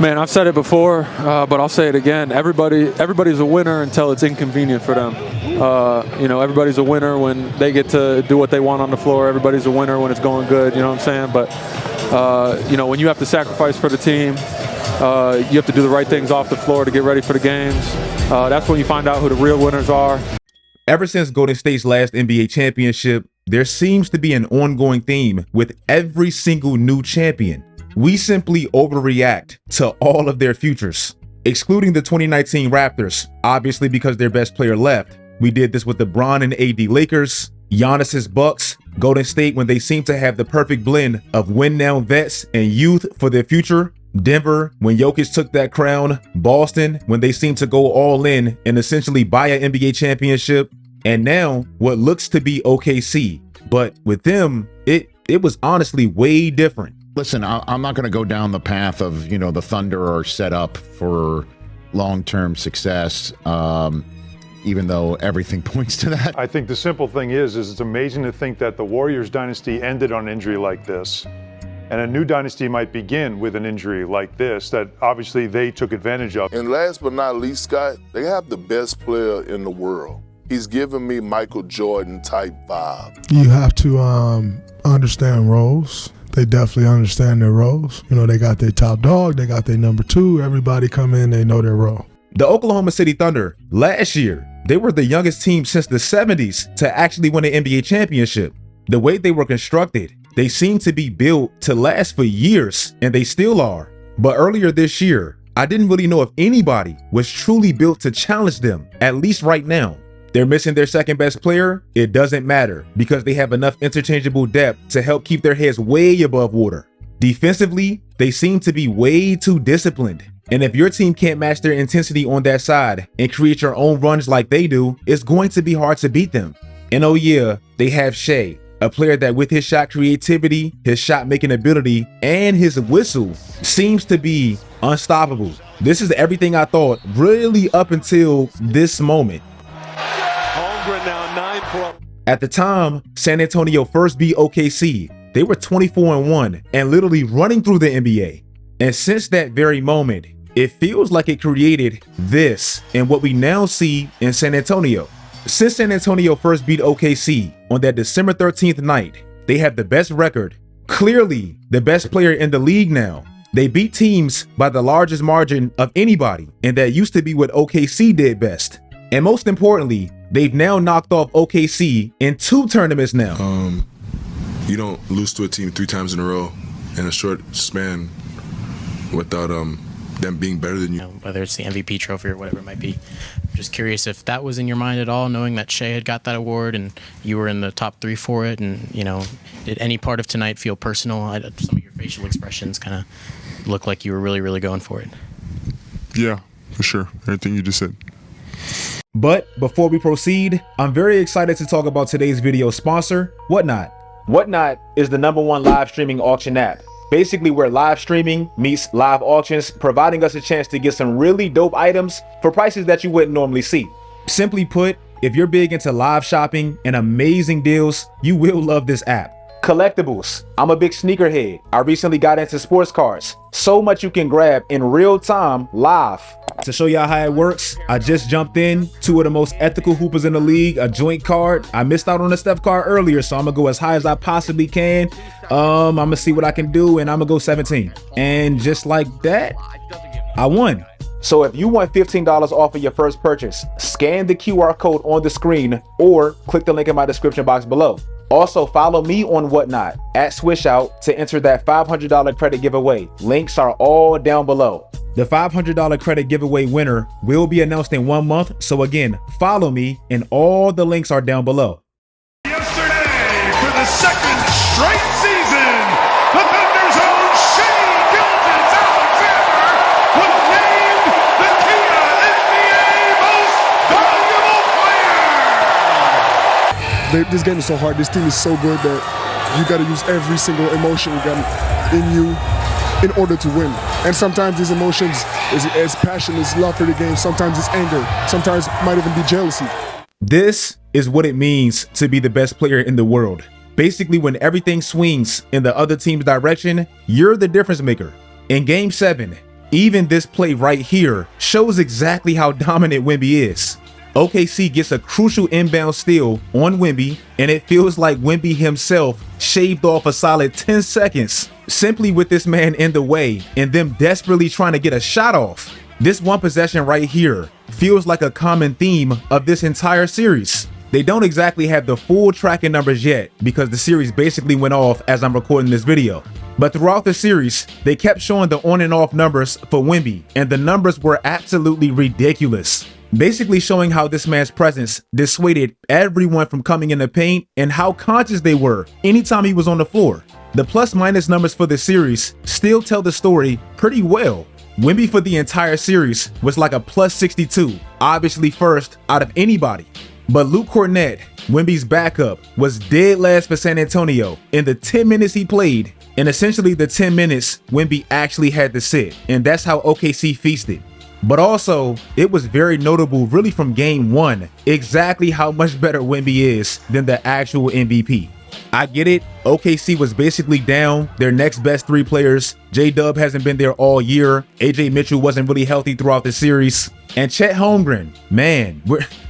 Man, I've said it before, but I'll say it again. Everybody's a winner until it's inconvenient for them. Everybody's a winner when they get to do what they want on the floor. Everybody's a winner when it's going good, you know what I'm saying? But, when you have to sacrifice for the team, you have to do the right things off the floor to get ready for the games. That's when you find out who the real winners are. Ever since Golden State's last NBA championship, there seems to be an ongoing theme with every single new champion. We simply overreact to all of their futures, excluding the 2019 Raptors, obviously because their best player left. We did this with LeBron and AD Lakers, Giannis's Bucks, Golden State when they seem to have the perfect blend of win-now vets and youth for their future, Denver when Jokic took that crown, Boston when they seem to go all in and essentially buy an NBA championship, and now what looks to be OKC. But with them, it was honestly way different. Listen, I'm not going to go down the path of, the Thunder are set up for long-term success, even though everything points to that. I think the simple thing is it's amazing to think that the Warriors dynasty ended on an injury like this. And a new dynasty might begin with an injury like this that obviously they took advantage of. And last but not least, Scott, they have the best player in the world. He's giving me Michael Jordan type vibe. You have to understand roles. They definitely understand their roles. They got their top dog, they got their number two. Everybody come in, they know their role. The Oklahoma City Thunder, last year, they were the youngest team since the 70s to actually win an NBA championship. The way they were constructed, they seem to be built to last for years, and they still are. But earlier this year, I didn't really know if anybody was truly built to challenge them, at least right now. They're missing their second best player. It doesn't matter because they have enough interchangeable depth to help keep their heads way above water. Defensively, they seem to be way too disciplined. And if your team can't match their intensity on that side and create your own runs like they do, it's going to be hard to beat them. And oh yeah, they have Shea, a player that with his shot creativity, his shot making ability, and his whistle seems to be unstoppable. This is everything I thought really up until this moment. At the time San Antonio first beat OKC, they were 24-1 and literally running through the NBA. And since that very moment, it feels like it created this and what we now see in San Antonio. Since San Antonio first beat OKC on that December 13th night, they have the best record, clearly the best player in the league now. They beat teams by the largest margin of anybody, and that used to be what OKC did best. And most importantly, they've now knocked off OKC in 2 tournaments now. You don't lose to a team 3 times in a row in a short span without them being better than you. Whether it's the MVP trophy or whatever it might be. I'm just curious if that was in your mind at all, knowing that Shea had got that award and you were in the top 3 for it. And, did any part of tonight feel personal? Some of your facial expressions kind of look like you were really, really going for it. Yeah, for sure. Everything you just said. But before we proceed, I'm very excited to talk about today's video sponsor, Whatnot. Whatnot is the #1 live streaming auction app. Basically where live streaming meets live auctions, providing us a chance to get some really dope items for prices that you wouldn't normally see. Simply put, if you're big into live shopping and amazing deals, you will love this app. Collectibles. I'm a big sneakerhead. I recently got into sports cards. So much you can grab in real time live. To show y'all how it works, I just jumped in. 2 of the most ethical hoopers in the league, a joint card. I missed out on the Steph card earlier, so I'm gonna go as high as I possibly can. I'm gonna see what I can do, and I'm gonna go 17. And just like that, I won. So if you want $15 off of your first purchase, scan the QR code on the screen or click the link in my description box below. Also, follow me on Whatnot at Swishout to enter that $500 credit giveaway. Links are all down below. The $500 credit giveaway winner will be announced in 1 month. So again, follow me and all the links are down below. Yesterday, for the second straight season, the Thunder's own Shea Gilgeous-Alexander was named the Kia NBA Most Valuable Player. This game is so hard. This team is so good that you got to use every single emotion you got in you in order to win. And sometimes these emotions is passion, is love for the game. Sometimes it's anger. Sometimes it might even be jealousy. This is what it means to be the best player in the world. Basically, when everything swings in the other team's direction, you're the difference maker. In Game 7, Even this play right here shows exactly how dominant Wemby is. OKC gets a crucial inbound steal on Wemby, and it feels like Wemby himself shaved off a solid 10 seconds simply with this man in the way and them desperately trying to get a shot off. This one possession right here feels like a common theme of this entire series. They don't exactly have the full tracking numbers yet because the series basically went off as I'm recording this video. But throughout the series, they kept showing the on and off numbers for Wemby, and the numbers were absolutely ridiculous. Basically showing how this man's presence dissuaded everyone from coming in the paint and how conscious they were anytime he was on the floor. The plus minus numbers for the series still tell the story pretty well. Wemby for the entire series was like a plus 62, obviously first out of anybody. But Luke Kornet, Wemby's backup, was dead last for San Antonio in the 10 minutes he played, and essentially the 10 minutes Wemby actually had to sit, and that's how OKC feasted. But also, it was very notable really from game 1 exactly how much better Wemby is than the actual MVP. I get it, OKC was basically down their next best 3 players. J-Dub hasn't been there all year. AJ Mitchell wasn't really healthy throughout the series. And Chet Holmgren, man,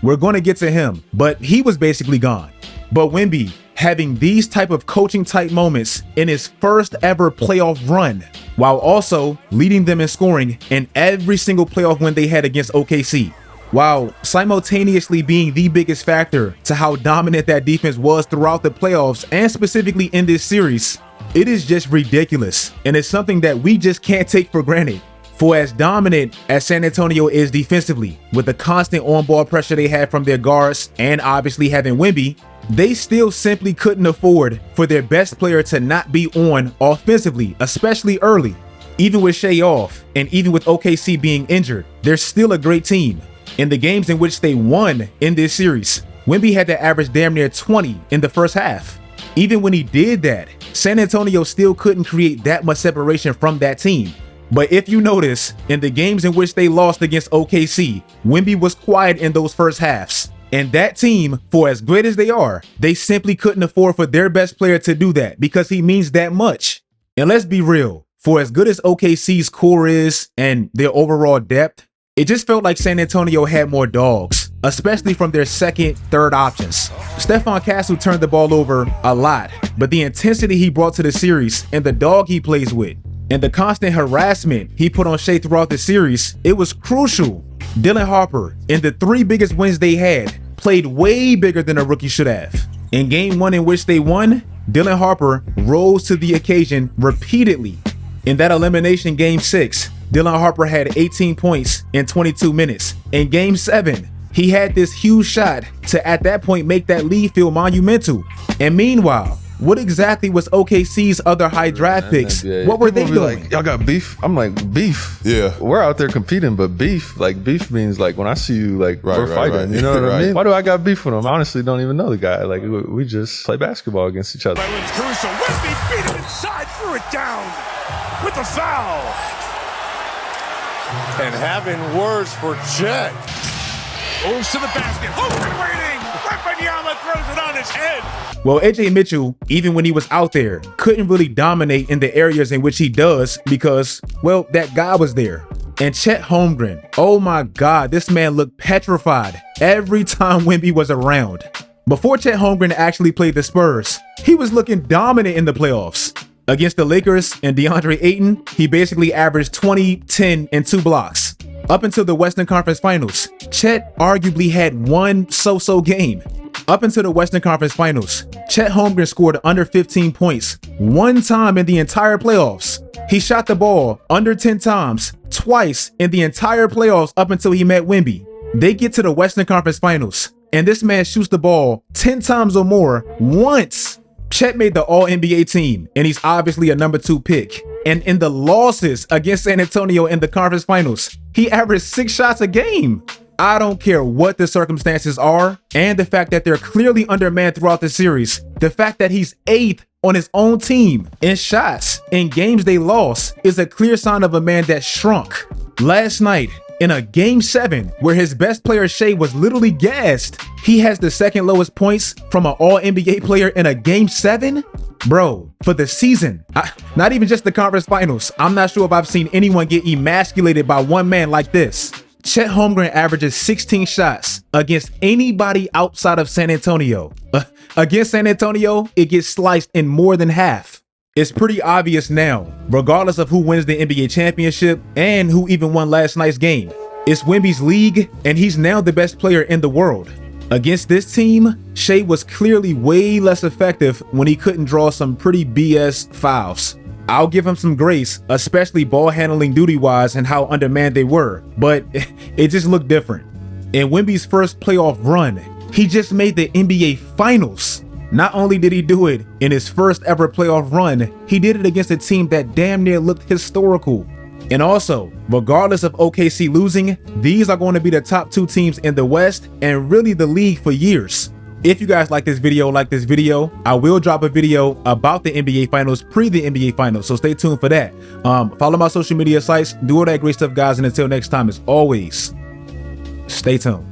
we're going to get to him, but he was basically gone. But Wemby having these type of coaching type moments in his first ever playoff run, while also leading them in scoring in every single playoff win they had against OKC, while simultaneously being the biggest factor to how dominant that defense was throughout the playoffs and specifically in this series. It is just ridiculous, and it's something that we just can't take for granted. For as dominant as San Antonio is defensively, with the constant on-ball pressure they had from their guards and obviously having Wemby, they still simply couldn't afford for their best player to not be on offensively, especially early. Even with Shea off, and even with OKC being injured, they're still a great team. In the games in which they won in this series, Wemby had to average damn near 20 in the first half. Even when he did that, San Antonio still couldn't create that much separation from that team. But if you notice, in the games in which they lost against OKC, Wemby was quiet in those first halves. And that team, for as great as they are, they simply couldn't afford for their best player to do that because he means that much. And let's be real, for as good as OKC's core is and their overall depth, it just felt like San Antonio had more dogs, especially from their second, third options. Stephon Castle turned the ball over a lot, but the intensity he brought to the series and the dog he plays with, and the constant harassment he put on Shea throughout the series, it was crucial. Dylan Harper, in the 3 biggest wins they had, played way bigger than a rookie should have. In game 1 in which they won, Dylan Harper rose to the occasion repeatedly. In that elimination game 6, Dylan Harper had 18 points in 22 minutes. In game 7, he had this huge shot to at that point make that lead feel monumental. And meanwhile, what exactly was OKC's other high draft picks? What were they doing? Like, y'all got beef? I'm like, beef? Yeah. We're out there competing, but beef means like when I see you, like we're fighting. You know what I mean? Why do I got beef with him? I honestly don't even know the guy. Like we just play basketball against each other. It's crucial. Wemby beat him inside, threw it down with a foul. And having words for Chet. Moves to the basket. Open waiting. Wembanyama throws it on his head. Well, AJ Mitchell, even when he was out there, couldn't really dominate in the areas in which he does because, well, that guy was there. And Chet Holmgren, oh my God, this man looked petrified every time Wemby was around. Before Chet Holmgren actually played the Spurs, he was looking dominant in the playoffs. Against the Lakers and DeAndre Ayton, he basically averaged 20, 10, and 2 blocks. Up until the Western Conference Finals, Chet arguably had one so-so game. Up until the Western Conference Finals, Chet Holmgren scored under 15 points one time in the entire playoffs. He shot the ball under 10 times, twice in the entire playoffs up until he met Wemby. They get to the Western Conference Finals, and this man shoots the ball 10 times or more once. Chet made the All-NBA team, and he's obviously a number 2 pick. And in the losses against San Antonio in the conference finals, he averaged 6 shots a game. I don't care what the circumstances are, and the fact that they're clearly undermanned throughout the series, the fact that he's 8th on his own team in shots in games they lost is a clear sign of a man that shrunk. Last night, in a game 7 where his best player Shea was literally gassed, he has the second lowest points from an All-NBA player in a game 7? Bro, for the season, not even just the conference finals, I'm not sure if I've seen anyone get emasculated by one man like this. Chet Holmgren averages 16 shots against anybody outside of San Antonio. Against San Antonio, it gets sliced in more than half. It's pretty obvious now, regardless of who wins the NBA championship and who even won last night's game. It's Wemby's league, and he's now the best player in the world. Against this team, Shea was clearly way less effective when he couldn't draw some pretty BS fouls. I'll give him some grace, especially ball handling duty-wise and how undermanned they were, but it just looked different. In Wemby's first playoff run, he just made the NBA Finals. Not only did he do it in his first ever playoff run, he did it against a team that damn near looked historical. And also, regardless of OKC losing, these are going to be the top 2 teams in the West and really the league for years. If you guys like this video, I will drop a video about the NBA Finals, pre the NBA Finals, so stay tuned for that. Follow my social media sites, do all that great stuff, guys, and until next time, as always, stay tuned.